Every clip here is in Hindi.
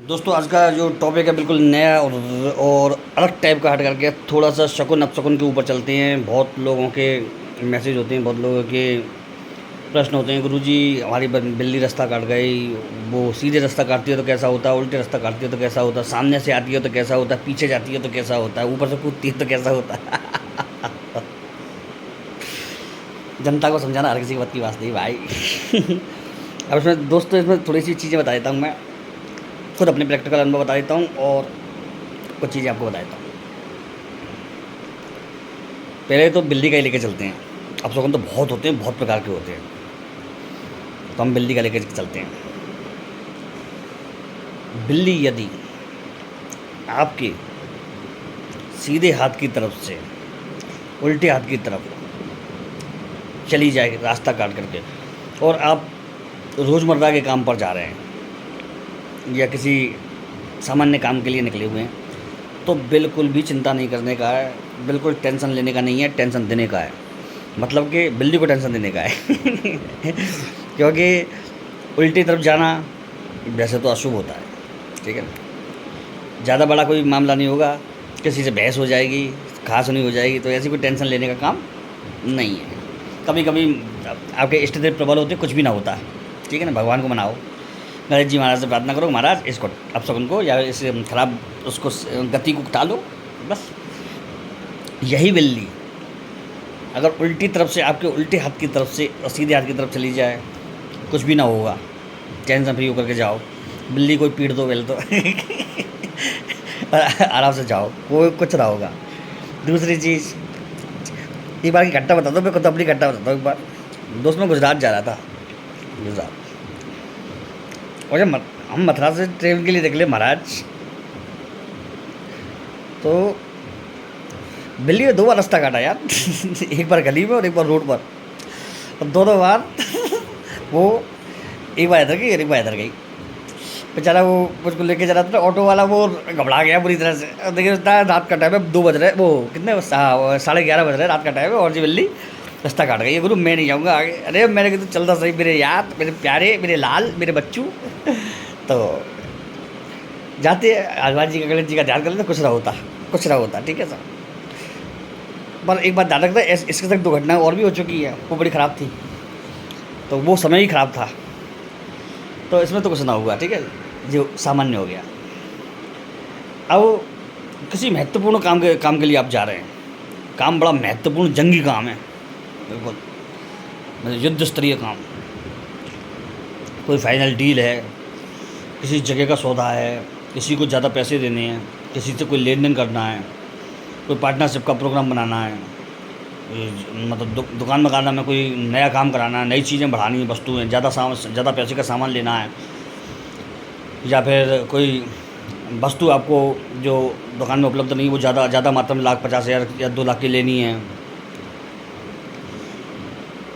दोस्तों आज का जो टॉपिक है बिल्कुल नया और अलग टाइप का हट करके थोड़ा सा शकुन अपशकुन के ऊपर चलते हैं। बहुत लोगों के मैसेज होते हैं, बहुत लोगों के प्रश्न होते हैं, गुरुजी हमारी बिल्ली रास्ता काट गई, वो सीधे रास्ता काटती है तो कैसा होता है, उल्टे रास्ता काटती है तो कैसा होता है, सामने से आती है तो कैसा होता है, पीछे जाती है तो कैसा होता है, ऊपर से कूदती है तो कैसा होता है। जनता को समझाना हर किसी की बात की बात नहीं भाई। अब इसमें दोस्तों इसमें थोड़ी सी चीज़ें बता देता हूँ मैं, खुद अपने प्रैक्टिकल अनुभव बता देता हूँ और कुछ चीज़ें आपको बता देता हूँ। पहले तो बिल्ली का ही लेके चलते हैं। अपशगुन तो बहुत होते हैं, बहुत प्रकार के होते हैं, तो हम बिल्ली का लेके चलते हैं। बिल्ली यदि आपके सीधे हाथ की तरफ से उल्टे हाथ की तरफ चली जाए रास्ता काट करके, और आप रोज़मर्रा के काम पर जा रहे हैं या किसी सामान्य काम के लिए निकले हुए हैं, तो बिल्कुल भी चिंता नहीं करने का है, बिल्कुल टेंशन लेने का नहीं है, टेंशन देने का है। मतलब कि बिल्ली को टेंशन देने का है। क्योंकि उल्टी तरफ जाना वैसे तो अशुभ होता है, ठीक है ना। ज़्यादा बड़ा कोई मामला नहीं होगा, किसी से बहस हो जाएगी, खास नहीं हो जाएगी, तो ऐसी कोई टेंशन लेने का काम नहीं है। कभी कभी आपके इष्ट देव प्रबल होते, कुछ भी ना होता, ठीक है ना। भगवान को मनाओ, गणेश जी महाराज से प्रार्थना करो, महाराज इसको अपशगुन को या इस खराब उसको गति को टालो, बस। यही बिल्ली अगर उल्टी तरफ से आपके उल्टे हाथ की तरफ से और सीधे हाथ की तरफ चली जाए, कुछ भी ना होगा, टेंशन फ्री होकर के जाओ। बिल्ली कोई पीट दो पहले तो। और आराम से जाओ, कोई कुछ ना होगा। दूसरी चीज़, एक बार की घटना बता दो, मैं खुद अपनी घटना बताता हूँ। एक बार दोस्त में गुजरात जा रहा था, गुजरात, और जब हम मथुरा से ट्रेन के लिए निकले महाराज, तो बिल्ली ने 2 बार रास्ता काटा यार। एक बार गली में और एक बार रोड पर, और दोनों बार वो एक बार इधर गई और एक बार इधर गई। बेचारा वो मुझको लेके जा रहा था, ऑटो वाला वो घबरा गया बुरी तरह से। और देखिए रात का टाइम है, 2 बज रहे, वो कितने 11:30 बज रहे, रात का टाइम है, और जी बिल्ली रास्ता काट गई। गुरु मैं नहीं जाऊँगा आगे। अरे मैंने कहा तो चलता सही मेरे यार, मेरे प्यारे, मेरे लाल, मेरे बच्चू। तो जाते हनुमान जी का, गणेश जी का ध्यान कर लेते, कुछ ना होता, कुछ ना होता, ठीक है सर। पर एक बात ध्यान रखना, इसके साथ 2 घटनाएँ और भी हो चुकी है, वो बड़ी ख़राब थी, तो वो समय ही ख़राब था, तो इसमें तो कुछ ना हुआ, ठीक है, जो सामान्य हो गया। अब किसी महत्वपूर्ण काम के लिए आप जा रहे हैं, काम बड़ा महत्वपूर्ण जंगी काम है, बिल्कुल मतलब युद्ध स्तरीय काम, कोई फाइनल डील है, किसी जगह का सौदा है, किसी को ज़्यादा पैसे देने हैं, किसी से कोई लेन देन करना है, कोई पार्टनरशिप का प्रोग्राम बनाना है, मतलब दुकान लगाना में कोई नया काम कराना है, नई चीज़ें बढ़ानी है, वस्तुएँ ज़्यादा पैसे का सामान लेना है, या फिर कोई वस्तु आपको जो दुकान में उपलब्ध नहीं वो ज़्यादा मात्रा में 1,50,000 या 2 लाख की लेनी है।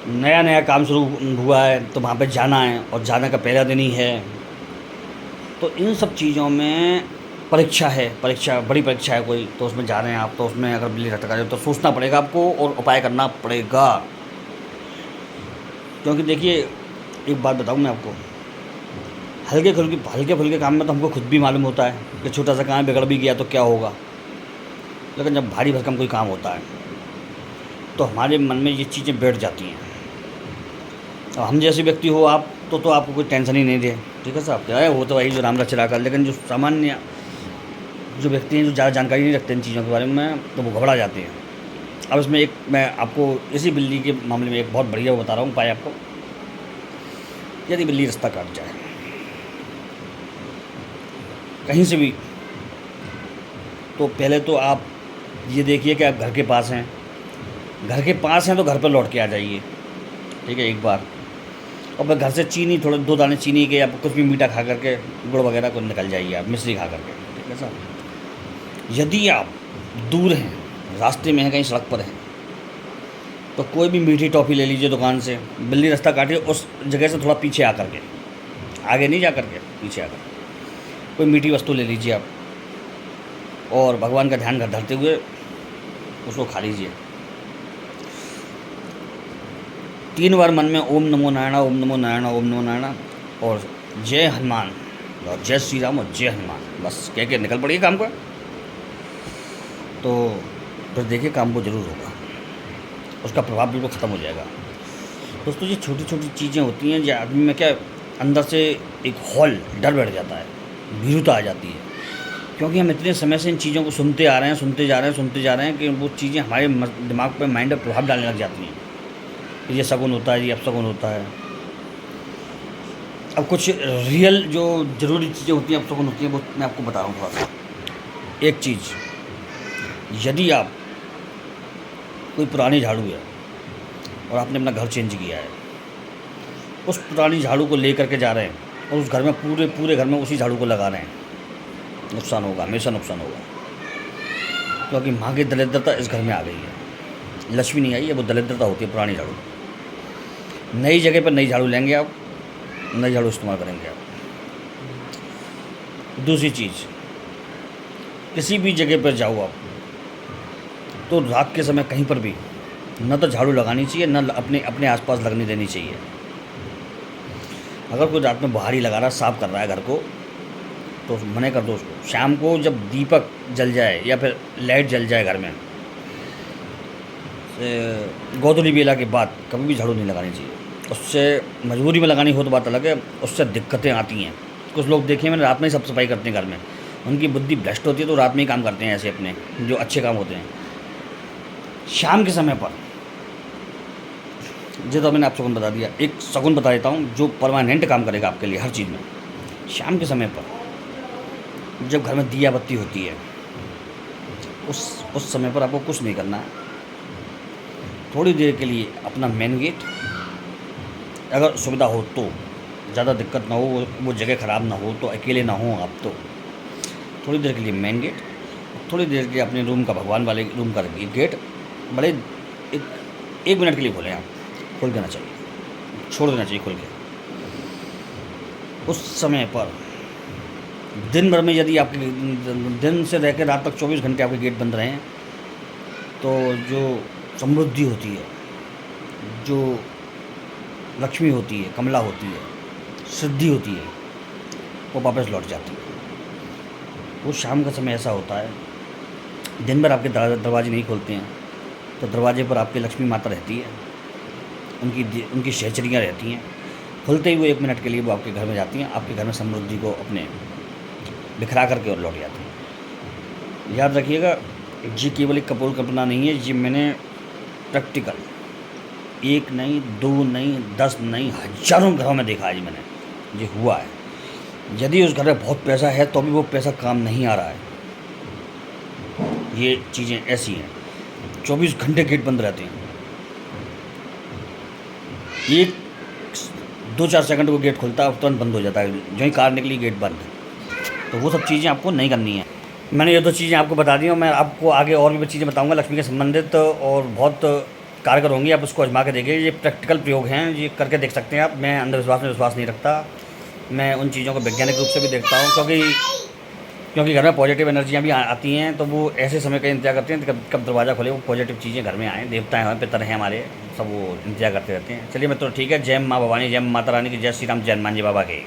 नया काम शुरू हुआ है तो वहाँ पे जाना है, और जाने का पहला दिन ही है, तो इन सब चीज़ों में परीक्षा है, बड़ी परीक्षा है कोई, तो उसमें जा रहे हैं आप, तो उसमें अगर बिल्ली रास्ता काटे तो सोचना पड़ेगा आपको और उपाय करना पड़ेगा। क्योंकि देखिए एक बात बताऊँ मैं आपको, हल्के फुल्के काम में तो हमको खुद भी मालूम होता है कि छोटा सा काम बिगड़ भी गया तो क्या होगा, लेकिन जब भारी भरकम कोई काम होता है तो हमारे मन में ये चीज़ें बैठ जाती हैं। अब हम जैसे व्यक्ति हो आप, तो आपको कोई टेंशन ही नहीं दे, ठीक है साहब, क्या है वो तो वही जो राम रच कर, लेकिन जो सामान्य जो व्यक्ति हैं, जो ज़्यादा जानकारी नहीं रखते इन चीज़ों के बारे में, तो वो घबरा जाते हैं। अब इसमें एक मैं आपको इसी बिल्ली के मामले में एक बहुत बढ़िया वो बता रहा हूँ उपाय आपको। यदि बिल्ली रास्ता काट जाए कहीं से भी, तो पहले तो आप ये देखिए कि आप घर के पास हैं, तो घर पर लौट के आ जाइए, ठीक है, एक बार। और फिर घर से चीनी, थोड़े 2 दाने चीनी के या कुछ भी मीठा खा करके, गुड़ वगैरह को निकल जाइए आप, मिश्री खा करके, ठीक है साहब। यदि आप दूर हैं, रास्ते में हैं, कहीं सड़क पर हैं, तो कोई भी मीठी टॉफ़ी ले लीजिए दुकान से। बिल्ली रास्ता काटिए उस जगह से थोड़ा पीछे आ करके, आगे नहीं जा करके, पीछे आ करके कोई मीठी वस्तु ले लीजिए आप, और भगवान का ध्यान धरते हुए उसको खा लीजिए। 3 बार मन में ओम नमो नारायण, ओम नमो नारायण, ओम नमो नारायण, और जय हनुमान, और जय श्री राम और जय हनुमान, बस कह के निकल पड़िए काम का। तो फिर देखिए काम को ज़रूर होगा, उसका प्रभाव बिल्कुल ख़त्म हो जाएगा। दोस्तों ये छोटी छोटी चीज़ें होती हैं जो आदमी में क्या अंदर से एक हौल डर बैठ जाता है, भीरुता आ जाती है, क्योंकि हम इतने समय से इन चीज़ों को सुनते आ रहे हैं सुनते जा रहे हैं कि वो चीज़ें हमारे दिमाग पे माइंड पर प्रभाव डालने लग जाती हैं कि ये शगुन होता है, ये अपशगुन होता है। अब कुछ रियल जो ज़रूरी चीज़ें होती हैं, अपशगुन होती हैं, वो मैं आपको बता रहा हूँ थोड़ा सा। एक चीज़, यदि आप कोई पुरानी झाड़ू है और आपने अपना घर चेंज किया है, उस पुरानी झाड़ू को ले करके जा रहे हैं और उस घर में पूरे घर में उसी झाड़ू को लगा रहे हैं, नुकसान होगा, हमेशा नुकसान होगा। क्योंकि माँ की दरिद्रता इस घर में आ गई है, लक्ष्मी नहीं आई है, वो दरिद्रता होती है पुरानी झाड़ू। नई जगह पर नई झाड़ू लेंगे आप, नई झाड़ू इस्तेमाल करेंगे आप। दूसरी चीज़, किसी भी जगह पर जाओ आप तो रात के समय कहीं पर भी न तो झाड़ू लगानी चाहिए, न अपने आसपास लगने देनी चाहिए। अगर कोई रात में बाहर ही लगा रहा है, साफ़ कर रहा है घर को, तो मना कर दो उसको। शाम को जब दीपक जल जाए या फिर लाइट जल जाए घर में, गोधूली बेला के बाद कभी भी झाड़ू नहीं लगानी चाहिए। उससे मजबूरी में लगानी हो तो बात अलग है, उससे दिक्कतें आती हैं। कुछ लोग देखे मैंने रात में ही साफ सफाई करते हैं घर में, उनकी बुद्धि भ्रष्ट होती है तो रात में ही काम करते हैं ऐसे अपने जो अच्छे काम होते हैं। शाम के समय पर, जो तो मैंने आप शगुन बता दिया, एक शगुन बता देता हूँ जो परमानेंट काम करेगा आपके लिए हर चीज़ में। शाम के समय पर जब घर में दिया बत्ती होती है, उस समय पर आपको कुछ नहीं करना है। थोड़ी देर के लिए अपना मेन गेट, अगर सुविधा हो तो, ज़्यादा दिक्कत ना हो, वो जगह ख़राब ना हो, तो अकेले ना हो आप, तो थोड़ी देर के लिए मेन गेट, थोड़ी देर के अपने रूम का, भगवान वाले रूम का गेट बड़े एक मिनट के लिए खोलें आप, खोल देना चाहिए, छोड़ देना चाहिए खोल के। उस समय पर दिन भर में यदि आपके दिन से रह के रात तक 24 घंटे आपके गेट बंद रहें, तो जो समृद्धि होती है, जो लक्ष्मी होती है, कमला होती है, सिद्धि होती है, वो वापस लौट जाती है। वो शाम का समय ऐसा होता है, दिन भर आपके दरवाजे नहीं खोलते हैं तो दरवाजे पर आपकी लक्ष्मी माता रहती है, उनकी सहचरियाँ रहती हैं। खुलते ही वो 1 मिनट के लिए वो आपके घर में जाती हैं, आपके घर में समृद्धि को अपने बिखरा करके और लौट जाती हैं। याद रखिएगा, ये केवल एक कपोल कल्पना नहीं है, ये मैंने प्रैक्टिकल 1 नहीं, 2 नहीं, 10 नहीं, हज़ारों घरों में देखा है जी मैंने, ये हुआ है। यदि उस घर में बहुत पैसा है तो भी वो पैसा काम नहीं आ रहा है। ये चीज़ें ऐसी हैं, 24 घंटे गेट बंद रहते हैं, 1-2-4 सेकंड को गेट खुलता है और तुरंत बंद हो जाता है, जो ही कार निकली गेट बंद। तो वो सब चीज़ें आपको नहीं करनी है। मैंने ये 2 चीज़ें आपको बता दी और मैं आपको आगे और भी चीज़ें बताऊंगा लक्ष्मी के संबंधित, और बहुत कारगर होंगी। आप उसको आजमा के देखिए, ये प्रैक्टिकल प्रयोग हैं, ये करके देख सकते हैं आप। मैं अंधविश्वास में विश्वास नहीं रखता, मैं उन चीज़ों को वैज्ञानिक रूप से भी देखता हूँ, क्योंकि घर में पॉजिटिव एनर्जियाँ भी आती हैं, तो वो ऐसे समय का इंतजार करते हैं कब दरवाज़ा खोले, वो पॉजिटिव चीज़ें घर में आएँ। देवता हैं, पितर हैं हमारे, सब वो इंतजार करते रहते हैं। चलिए मैं तो ठीक है। जय माँ भवानी, जय माता रानी की, जय श्री राम, जय हनुमान जी बाबा के।